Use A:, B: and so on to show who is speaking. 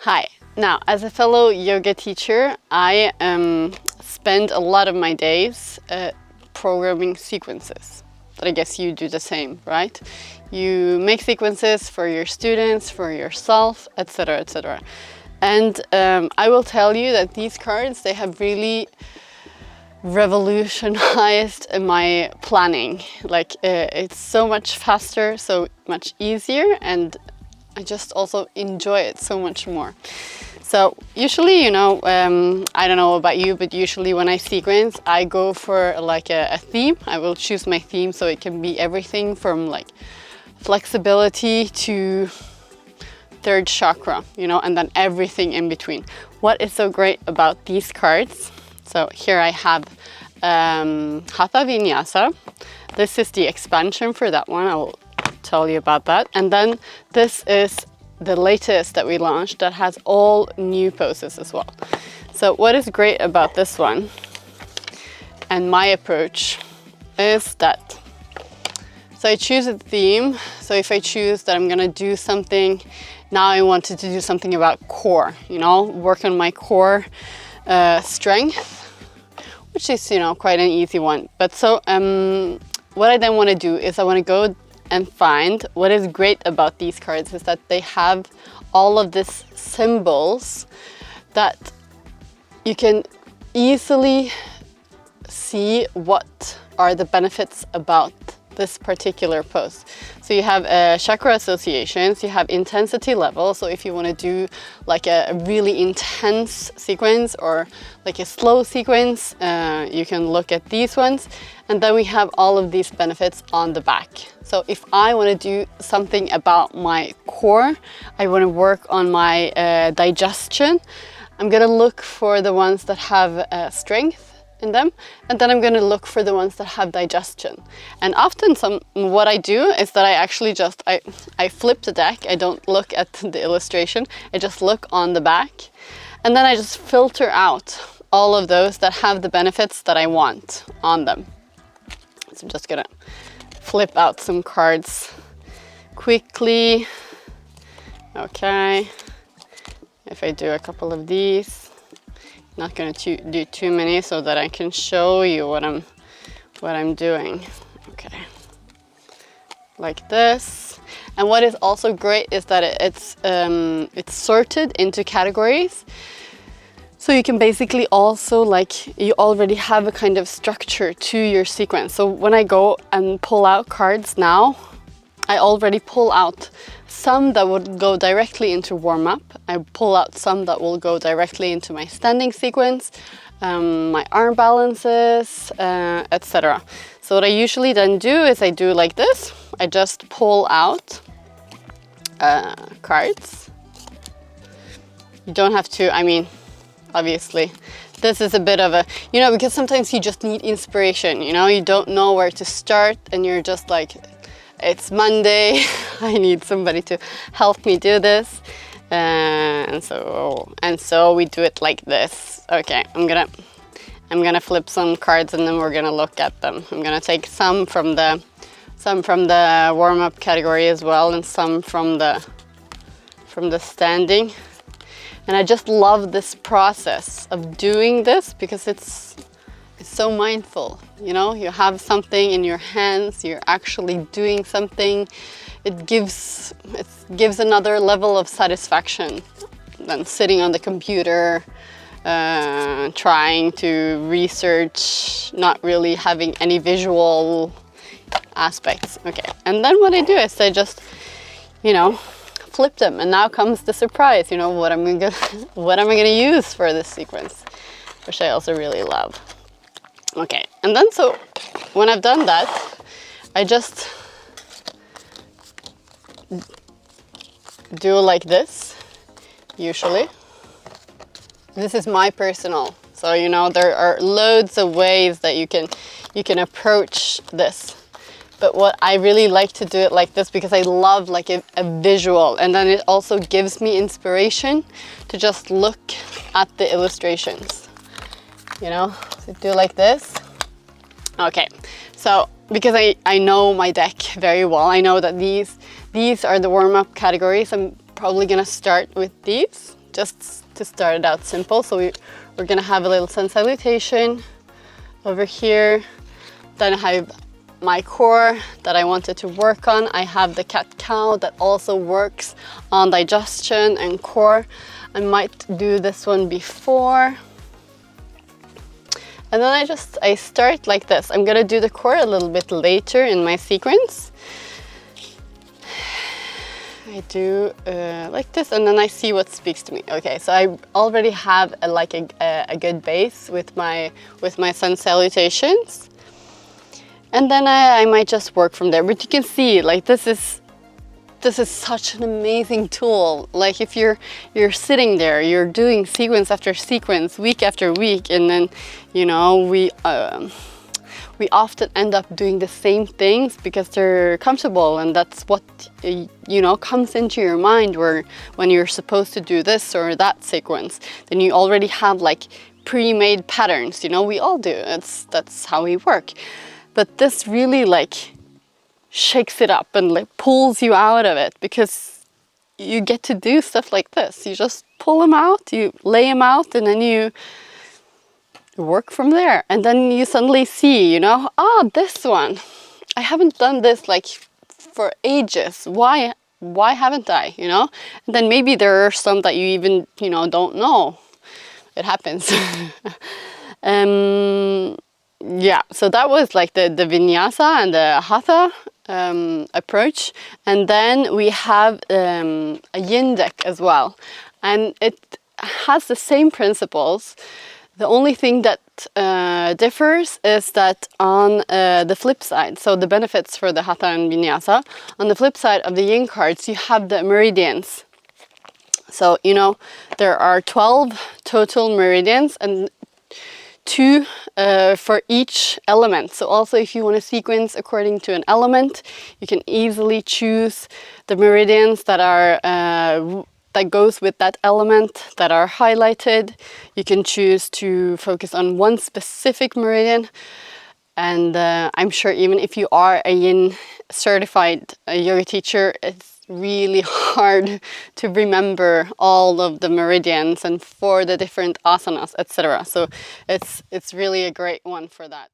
A: Hi. Now, as a fellow yoga teacher, I spend a lot of my days programming sequences. But I guess you do the same, right? You make sequences for your students, for yourself, etc., etc. And I will tell you that these cards, they have really revolutionized my planning. Like it's so much faster, so much easier, and I just also enjoy it so much more. So usually, you know, I don't know about you, but usually when I sequence, I go for like a theme. I will choose my theme, so it can be everything from like flexibility to third chakra, you know, and then everything in between. What is so great about these cards? So here I have Hatha Vinyasa. This is the expansion for that one. I will tell you about that. And then this is the latest that we launched that has all new poses as well. So what is great about this one and my approach is that, so I choose a theme. So if I choose that I'm gonna do something, now I wanted to do something about core, you know, work on my core strength, which is, you know, quite an easy one. But so what I then want to do is I want to go and find what is great about these cards is that they have all of these symbols that you can easily see what are the benefits about this particular pose. So you have chakra associations, you have intensity level. So if you want to do like a really intense sequence or like a slow sequence, you can look at these ones. And then we have all of these benefits on the back. So if I want to do something about my core, I want to work on my digestion, I'm going to look for the ones that have strength in them, and then I'm going to look for the ones that have digestion. And often what I do is that I actually just I flip the deck. I don't look at the illustration, I just look on the back, and then I just filter out all of those that have the benefits that I want on them. So I'm just gonna flip out some cards quickly. Okay, if I do a couple of these, not going to do too many so that I can show you what I'm doing. Okay, like this. And what is also great is that it's sorted into categories. So you can basically also, like, you already have a kind of structure to your sequence. So when I go and pull out cards now, I already pull out some that would go directly into warm-up. I pull out some that will go directly into my standing sequence, my arm balances, etc. So what I usually then do is I do like this. I just pull out cards. You don't have to, I mean, obviously, this is a bit of a, you know, because sometimes you just need inspiration, you know, you don't know where to start and you're just like, it's Monday, I need somebody to help me do this. And so we do it like this. Okay, I'm gonna flip some cards and then we're gonna look at them. I'm gonna take some from the warm-up category as well, and some from the standing. And I just love this process of doing this because it's so mindful, you know, you have something in your hands, you're actually doing something. It gives another level of satisfaction than sitting on the computer, trying to research, not really having any visual aspects. Okay, and then what I do is I just, you know, flip them, and now comes the surprise, you know, what am I gonna use for this sequence, which I also really love. Okay, and then so when I've done that, I just do like this, usually. This is my personal, so you know, there are loads of ways that you can approach this. But what I really like to do it like this because I love like a visual, and then it also gives me inspiration to just look at the illustrations, you know. So do like this. Okay, so because I know my deck very well, I know that these are the warm-up categories. I'm probably gonna start with these just to start it out simple. So we're gonna have a little sun salutation over here. Then I have my core that I wanted to work on. I have the cat-cow that also works on digestion and core. I might do this one before. And then I start like this. I'm gonna do the core a little bit later in my sequence. I do like this, and then I see what speaks to me. Okay, so I already have a good base with my sun salutations. And then I might just work from there. But you can see, like, this is such an amazing tool. Like, if you're sitting there, you're doing sequence after sequence, week after week, and then, you know, we often end up doing the same things because they're comfortable, and that's what, you know, comes into your mind when you're supposed to do this or that sequence. Then you already have like pre-made patterns, you know, we all do. That's how we work. But this really like shakes it up and like pulls you out of it, because you get to do stuff like this. You just pull them out, you lay them out, and then you work from there. And then you suddenly see, you know, this one, I haven't done this like for ages. Why haven't I, you know? And then maybe there are some that you even, you know, don't know. It happens. Yeah, so that was like the vinyasa and the hatha approach. And then we have a yin deck as well. And it has the same principles. The only thing that differs is that on the flip side, so the benefits for the hatha and vinyasa, on the flip side of the yin cards, you have the meridians. So, you know, there are 12 total meridians, and 2 for each element. So also, if you want to sequence according to an element, you can easily choose the meridians that are that goes with that element, that are highlighted. You can choose to focus on one specific meridian. And I'm sure even if you are a yin certified yoga teacher, it's really hard to remember all of the meridians and for the different asanas, etc. So it's really a great one for that.